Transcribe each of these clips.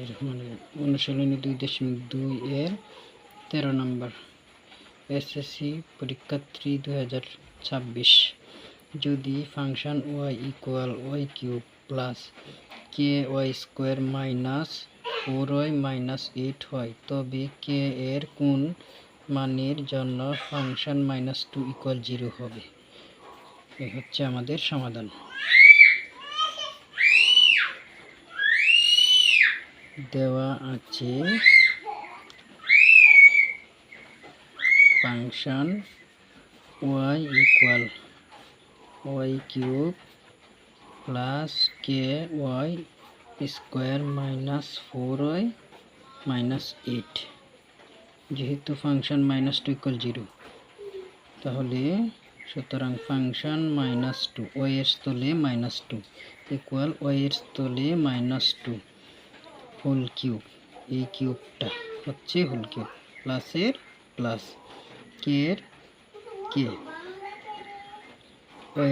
অনুশীলনী 2.2 এর 13 নম্বর এসএসসি পরীক্ষার্থী 2026 যদি function y equal y cube plus ky square minus 4y minus 8 হয় তবে k এর কোন মানের জন্য ফাংশন -2 ইকুয়াল 0 হবে। এই হচ্ছে আমাদের সমাধান। দেওয়া আছে function y equal y cube plus ky square minus 4y minus 8। যেহেতু ফাংশন -2 ইকুয়াল 0 তাহলে সুতরাং ফাংশন -2 y এর স্থলে -2 ইকুয়াল y এর স্থলে -2 হোল কিউব, এই কিউবটা হচ্ছে হোল কিউব, প্লাসের প্লাস কে এর কে,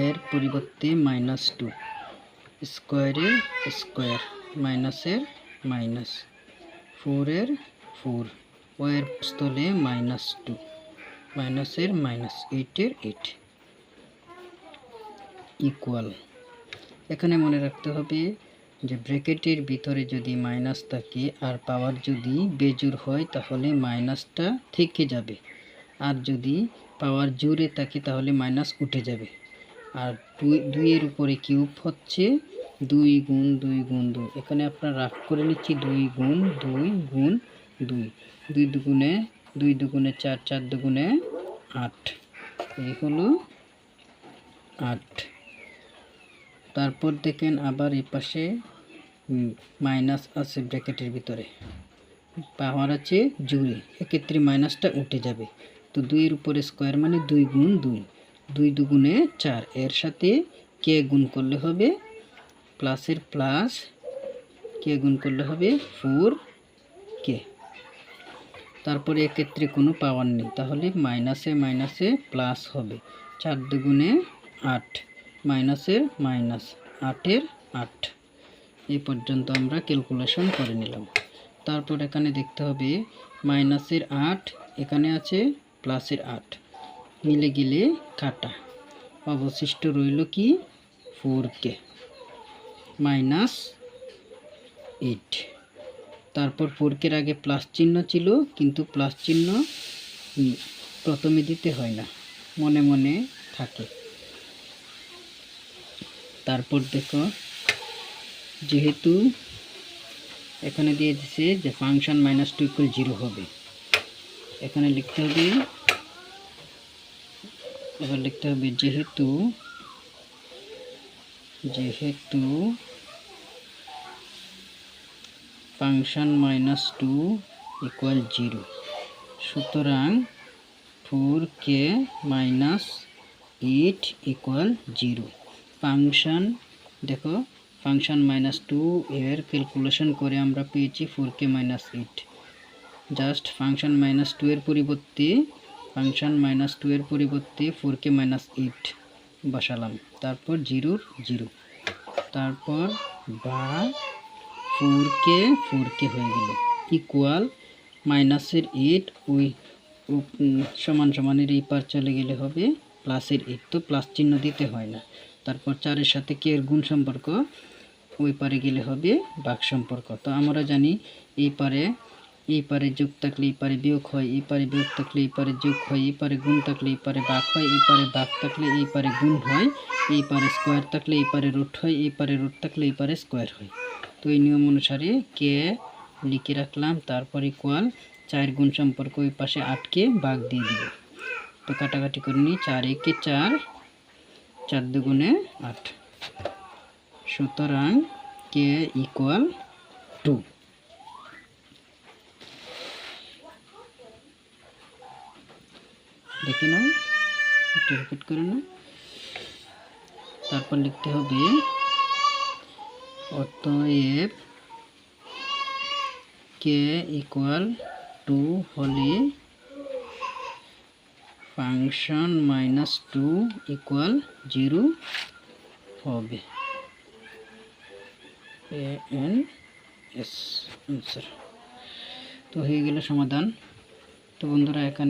এর পরিবর্তে -2 স্কোয়ারের স্কোয়ার মাইনাসের মাইনাস 4 এর 4 এর স্থলে -2 মাইনাসের মাইনাস 8 এর 8 ইকুয়াল। এখানে মনে রাখতে হবে যে ব্র্যাকেটের ভিতরে যদি মাইনাস থাকে আর পাওয়ার যদি বেজোড় হয় তাহলে মাইনাসটা থেকে যাবে, আর যদি পাওয়ার জোরে থাকে তাহলে মাইনাস উঠে যাবে। আর 2 এর উপরে কিউব হচ্ছে 2 গুণ 2 গুণ 2, এখানে আপনারা রাখ করে নিচ্ছি 2 গুণ 2 গুণ 2, 2 দুগুণে 4, 4 দুগুণে 8, এই হলো 8। তারপর দেখেন আবার এই পাশে মাইনাস আছে ব্র্যাকেটের ভিতরে, পাওয়ার আছে জোরে, এক্ষেত্রে মাইনাসটা উঠে যাবে। তো 2 এর উপরে স্কোয়ার মানে 2 গুণ 2, 2 দুগুণে 4, এর সাথে কে গুণ করলে হবে প্লাসের প্লাস, কে গুণ করলে হবে 4k। তারপরে এক্ষেত্রে কোনো পাওয়ার নেই তাহলে মাইনাসে মাইনাসে প্লাস হবে, 4 দুগুণে 8 মাইনাসের মাইনাস 8 এর 8। এই পর্যন্ত আমরা ক্যালকুলেশন করে নিলাম। তারপর এখানে দেখতে হবে মাইনাসের 8 এখানে আছে প্লাসের 8, মিলে গেলে কাটা, অবশিষ্ট রইল কি 4k মাইনাস 8। তারপর 4k এর আগে প্লাস চিহ্ন ছিল, কিন্তু প্লাস চিহ্ন প্রথমে দিতে হয় না, মনে মনে থাকে। তারপর দেখো যেহেতু এখানে দিয়ে দিছে যে ফাংশন -2 ইকুয়াল 0 হবে, এখানে লিখতে হবে, এবার লিখতে হবে যেহেতু ফাংশন -2 ইকুয়াল 0 সুতরাং 4k মাইনাস 8 ইকুয়াল 0। ফাংশন দেখো ফাংশন -2 এর ক্যালকুলেশন করে আমরা পেয়েছি 4k মাইনাস 8। জাস্ট ফাংশন -2 এর পরিবর্তে 4k মাইনাস 8 বসালাম, তারপর 0 0, তারপর বা 4k হয়ে গেল ইকুয়াল মাইনাসের 8 ওই সমান সমানের এই পার চলে গেলে হবে প্লাসের 8, তো প্লাস চিহ্ন দিতে হয় না। তারপর 4 এর সাথে কে এর গুণ সম্পর্ক, ওই পারে গেলে হবে ভাগ সম্পর্ক। তো আমরা জানি এই পারে যোগ থাকলে এই পারে বিয়োগ হয়, এই পারে বিয়োগ থাকলে এই পারে যোগ হয়, এই পারে গুণ থাকলে এই পারে ভাগ হয়, এই পারে ভাগ থাকলে এই পারে গুণ হয়, এই পারে স্কোয়ার থাকলে এই পারে রুট হয়, এই পারে রুট থাকলে এই পারে স্কোয়ার হয়। তো এই নিয়ম অনুসারে কে লিখে রাখলাম, তারপর ইকুয়াল 4 গুণ সম্পর্ক ওই পাশে 8কে ভাগ দিয়ে দিব। তো কাটাকাটি করে নিই, 4 একে 4, 4 দুগুণে 8, সুতরাং কে ইকুয়াল 2। দেখে নাও, একটু রিপিট করে নাও। তারপর লিখতে হবে অতএব কে ইকুয়াল 2 হলে ফাংশন -2 ইকুয়াল 0 হবে। S answer. তো হয়ে গেল সমাধান। তো বন্ধুরা এখানে